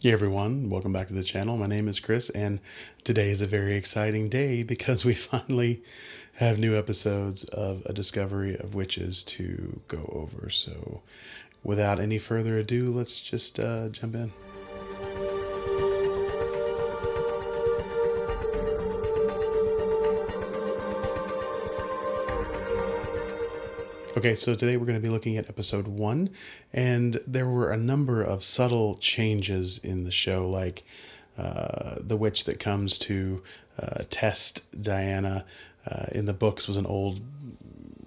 Hey everyone, welcome back to the channel. My name is Chris, and today is a very exciting day because we finally have new episodes of A Discovery of Witches to go over. So, without any further ado, let's just jump in. Okay, so today we're going to be looking at episode 1, and there were a number of subtle changes in the show, like the witch that comes to test Diana in the books was an old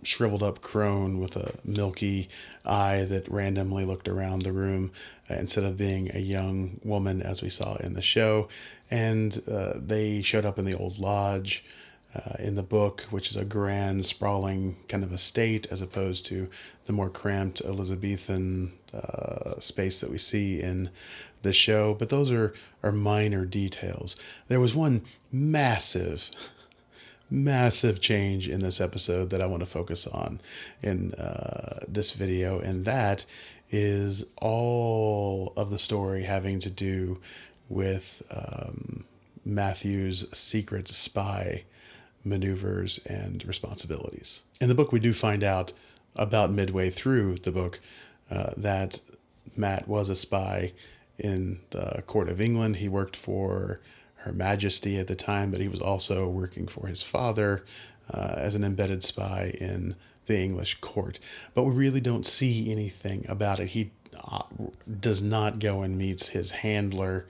shriveled up crone with a milky eye that randomly looked around the room instead of being a young woman as we saw in the show. And they showed up in the old lodge in the book, which is a grand, sprawling kind of estate, as opposed to the more cramped Elizabethan space that we see in the show. But those are minor details. There was one massive change in this episode that I want to focus on in this video, and that is all of the story having to do with Matthew's secret spy maneuvers and responsibilities. In the book, we do find out about midway through the book that Matt was a spy in the court of England. He worked for Her Majesty at the time, but he was also working for his father as an embedded spy in the English court. But we really don't see anything about it. He does not go and meets his handler,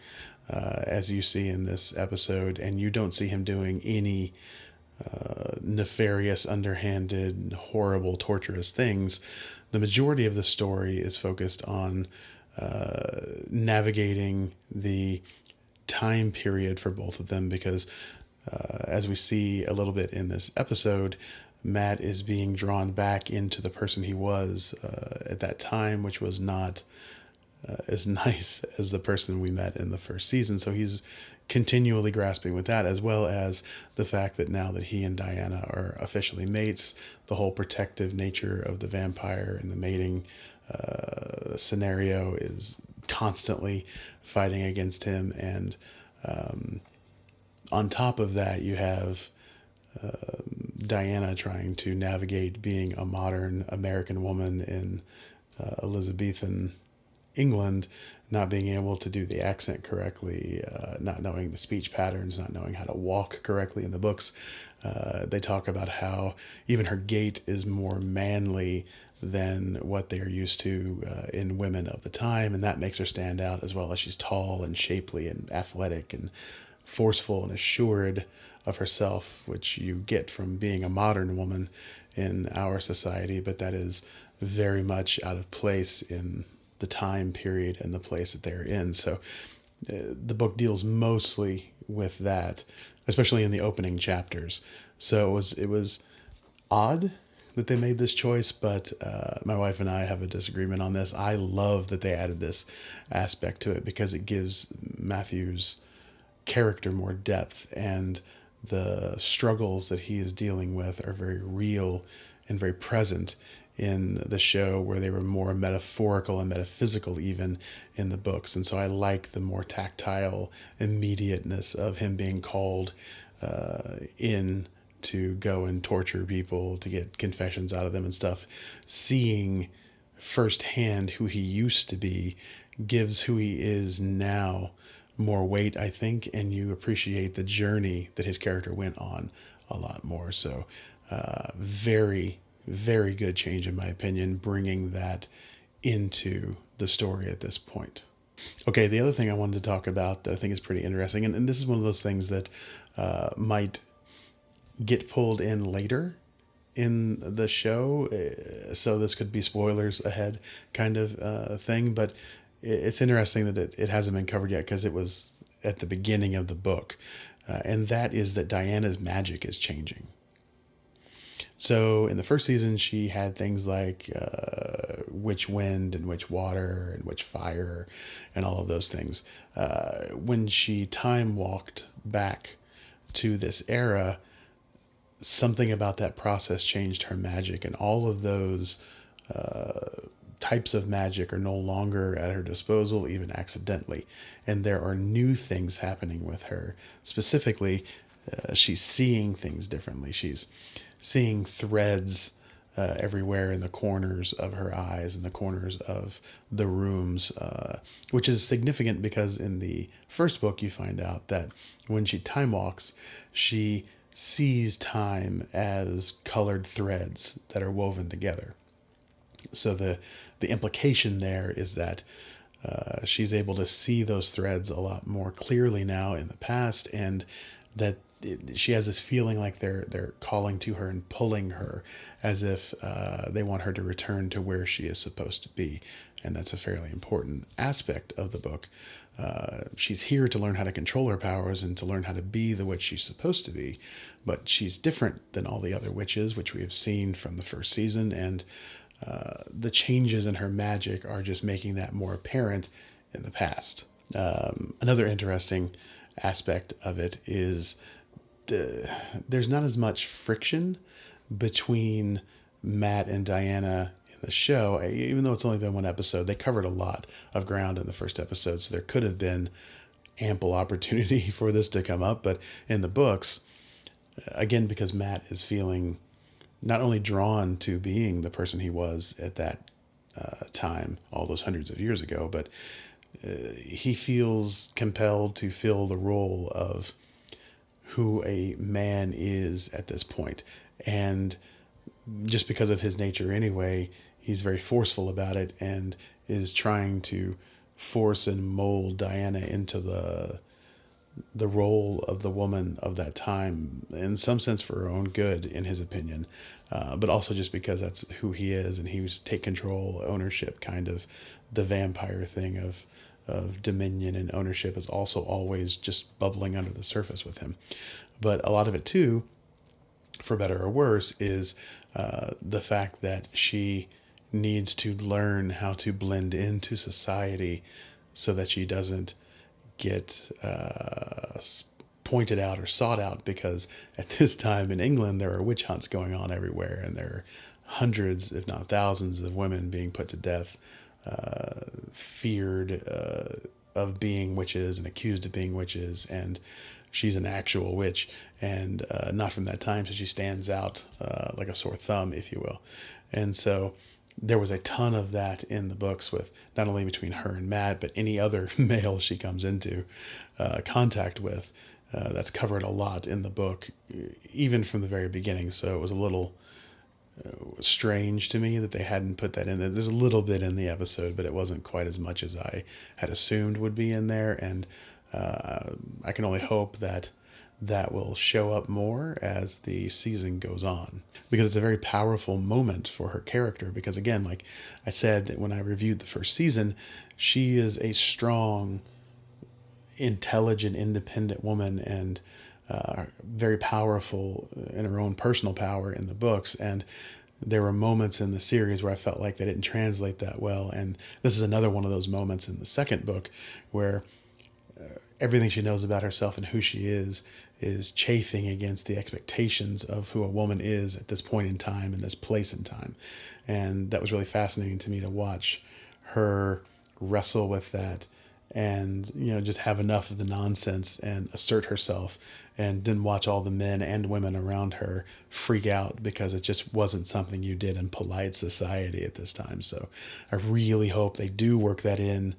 as you see in this episode, and you don't see him doing any nefarious, underhanded, horrible, torturous things. The majority of the story is focused on navigating the time period for both of them because, as we see a little bit in this episode, Matt is being drawn back into the person he was at that time, which was not as nice as the person we met in the first season. So he's continually grasping with that, as well as the fact that now that he and Diana are officially mates, the whole protective nature of the vampire and the mating scenario is constantly fighting against him. And on top of that, you have Diana trying to navigate being a modern American woman in Elizabethan England, not being able to do the accent correctly, not knowing the speech patterns, not knowing how to walk correctly in the books. They talk about how even her gait is more manly than what they are used to in women of the time, and that makes her stand out, as well as she's tall and shapely and athletic and forceful and assured of herself, which you get from being a modern woman in our society, but that is very much out of place in the time period and the place that they're in. So the book deals mostly with that, especially in the opening chapters. So it was odd that they made this choice, but my wife and I have a disagreement on this. I love that they added this aspect to it because it gives Matthew's character more depth, and the struggles that he is dealing with are very real and very present in the show, where they were more metaphorical and metaphysical even in the books. And so I like the more tactile immediateness of him being called in to go and torture people to get confessions out of them and stuff. Seeing firsthand who he used to be gives who he is now more weight, I think, and you appreciate the journey that his character went on a lot more. So very good change in my opinion, bringing that into the story at this point. Okay, the other thing I wanted to talk about that I think is pretty interesting, and this is one of those things that might get pulled in later in the show, so this could be spoilers ahead kind of thing, but it's interesting that it hasn't been covered yet because it was at the beginning of the book, and that is that Diana's magic is changing. So in the first season, she had things like witch wind and witch water and witch fire and all of those things. When she time walked back to this era, something about that process changed her magic, and all of those types of magic are no longer at her disposal, even accidentally. And there are new things happening with her. Specifically, she's seeing things differently. She's seeing threads everywhere in the corners of her eyes, in the corners of the rooms, which is significant because in the first book you find out that when she time walks, she sees time as colored threads that are woven together. So the implication there is that she's able to see those threads a lot more clearly now in the past, and that she has this feeling like they're calling to her and pulling her, as if they want her to return to where she is supposed to be. And that's a fairly important aspect of the book. She's here to learn how to control her powers and to learn how to be the witch she's supposed to be, but she's different than all the other witches, which we have seen from the first season, and the changes in her magic are just making that more apparent in the past. Another interesting aspect of it is there's not as much friction between Matt and Diana in the show. Even though it's only been one episode, they covered a lot of ground in the first episode, so there could have been ample opportunity for this to come up. But in the books, again, because Matt is feeling not only drawn to being the person he was at that time, all those hundreds of years ago, but he feels compelled to fill the role of who a man is at this point. And just because of his nature anyway, he's very forceful about it and is trying to force and mold Diana into the role of the woman of that time, in some sense for her own good, in his opinion, but also just because that's who he is, and he was take control, ownership, kind of the vampire thing of dominion and ownership is also always just bubbling under the surface with him. But a lot of it too, for better or worse, is the fact that she needs to learn how to blend into society so that she doesn't get pointed out or sought out, because at this time in England there are witch hunts going on everywhere, and there are hundreds, if not thousands, of women being put to death, feared of being witches and accused of being witches, and she's an actual witch, and not from that time, so she stands out like a sore thumb, if you will. And so there was a ton of that in the books, with not only between her and Matt, but any other male she comes into contact with. That's covered a lot in the book, even from the very beginning. So it was a little strange to me that they hadn't put that in there. There's a little bit in the episode, but it wasn't quite as much as I had assumed would be in there. And I can only hope that that will show up more as the season goes on, because it's a very powerful moment for her character. Because again, like I said when I reviewed the first season, she is a strong, intelligent, independent woman, and very powerful in her own personal power in the books. And there were moments in the series where I felt like they didn't translate that well. And this is another one of those moments in the second book where everything she knows about herself and who she is chafing against the expectations of who a woman is at this point in time, in this place in time. And that was really fascinating to me to watch her wrestle with that, and just have enough of the nonsense and assert herself, and then watch all the men and women around her freak out because it just wasn't something you did in polite society at this time. So I really hope they do work that in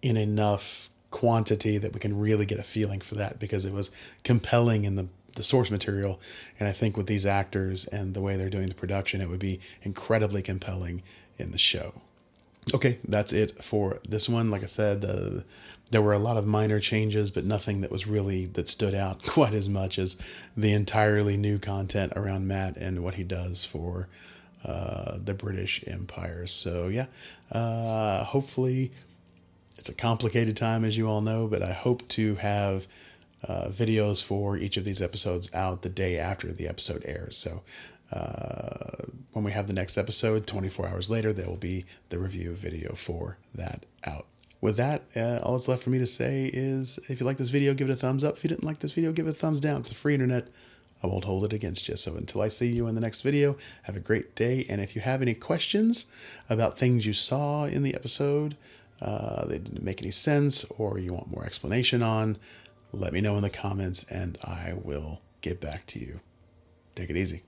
enough quantity that we can really get a feeling for that, because it was compelling in the source material, and I think with these actors and the way they're doing the production, it would be incredibly compelling in the show. Okay, that's it for this one. Like I said, there were a lot of minor changes, but nothing that stood out quite as much as the entirely new content around Matt and what he does for the British Empire. So yeah, hopefully it's a complicated time, as you all know, but I hope to have videos for each of these episodes out the day after the episode airs. So when we have the next episode, 24 hours later, there will be the review video for that out. With that, all that's left for me to say is, if you like this video, give it a thumbs up. If you didn't like this video, give it a thumbs down. It's a free internet. I won't hold it against you. So until I see you in the next video, have a great day. And if you have any questions about things you saw in the episode that didn't make any sense, or you want more explanation on, let me know in the comments and I will get back to you. Take it easy.